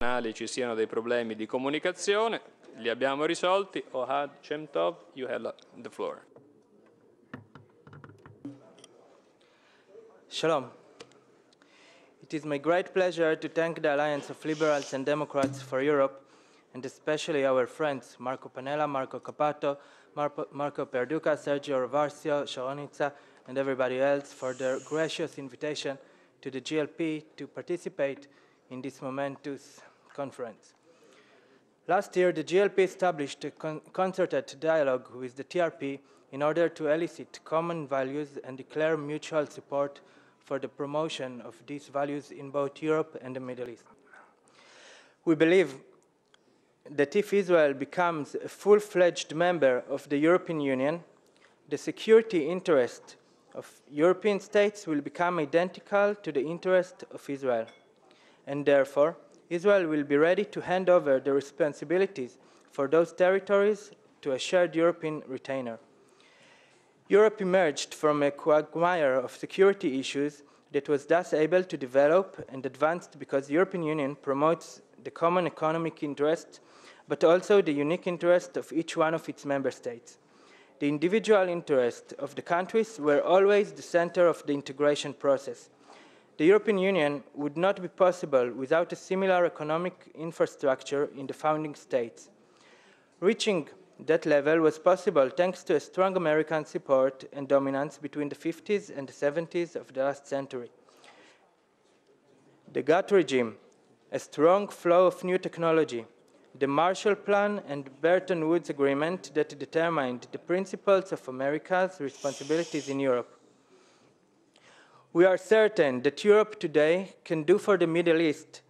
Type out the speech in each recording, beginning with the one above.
Ci siano dei problemi di comunicazione, li abbiamo risolti. Ohad, Shem-tov, you have the floor. Shalom. It is my great pleasure to thank the Alliance of Liberals and Democrats for Europe, and especially our friends Marco Pannella, Marco Cappato, Marco Perduca, Sergio Rovarsio, Sharonica, and everybody else for their gracious invitation to the GLP to participate in this momentous conference. Last year, the GLP established a concerted dialogue with the TRP in order to elicit common values and declare mutual support for the promotion of these values in both Europe and the Middle East. We believe that if Israel becomes a full-fledged member of the European Union, the security interest of European states will become identical to the interest of Israel, and therefore, Israel will be ready to hand over the responsibilities for those territories to a shared European retainer. Europe emerged from a quagmire of security issues that was thus able to develop and advance because the European Union promotes the common economic interest, but also the unique interest of each one of its member states. The individual interests of the countries were always the center of the integration process. The European Union would not be possible without a similar economic infrastructure in the founding states. Reaching that level was possible thanks to a strong American support and dominance between the 50s and the 70s of the last century. The GATT regime, a strong flow of new technology, the Marshall Plan and Bretton Woods Agreement that determined the principles of America's responsibilities in Europe. We are certain that Europe today can do for the Middle East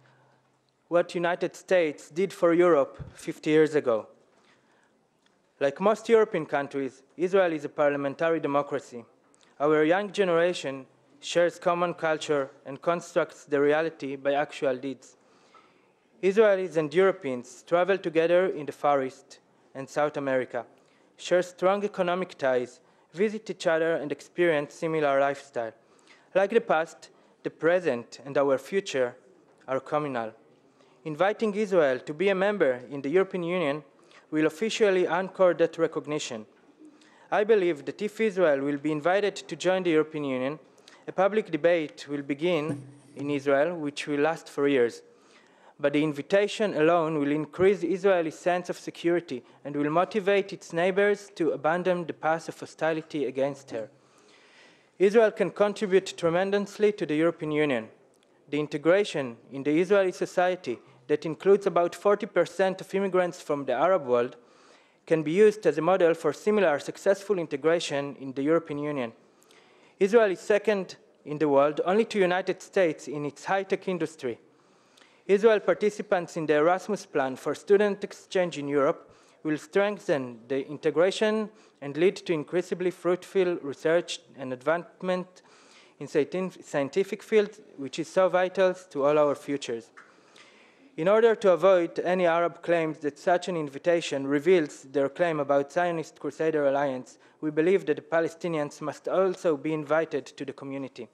what the United States did for Europe 50 years ago. Like most European countries, Israel is a parliamentary democracy. Our young generation shares common culture and constructs the reality by actual deeds. Israelis and Europeans travel together in the Far East and South America, share strong economic ties, visit each other, and experience similar lifestyle. Like the past, the present and our future are communal. Inviting Israel to be a member in the European Union will officially anchor that recognition. I believe that if Israel will be invited to join the European Union, a public debate will begin in Israel, which will last for years. But the invitation alone will increase Israel's sense of security and will motivate its neighbors to abandon the path of hostility against her. Israel can contribute tremendously to the European Union. The integration in the Israeli society that includes about 40% of immigrants from the Arab world can be used as a model for similar successful integration in the European Union. Israel is second in the world only to the United States in its high-tech industry. Israel participants in the Erasmus plan for student exchange in Europe will strengthen the integration and lead to increasingly fruitful research and advancement in scientific fields, which is so vital to all our futures. In order to avoid any Arab claims that such an invitation reveals their claim about Zionist Crusader alliance, we believe that the Palestinians must also be invited to the community,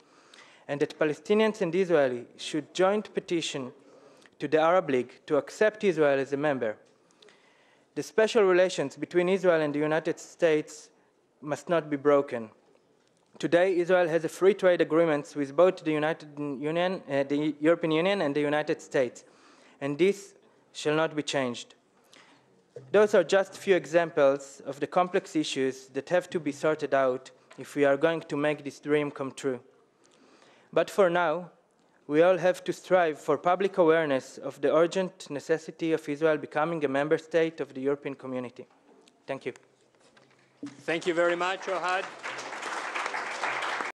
and that Palestinians and Israelis should join petition to the Arab League to accept Israel as a member. The special relations between Israel and the United States must not be broken. Today, Israel has a free trade agreements with both the the European Union and the United States, and this shall not be changed. Those are just few examples of the complex issues that have to be sorted out if we are going to make this dream come true. But for now, we all have to strive for public awareness of the urgent necessity of Israel becoming a member state of the European community. Thank you. Thank you very much, Ohad.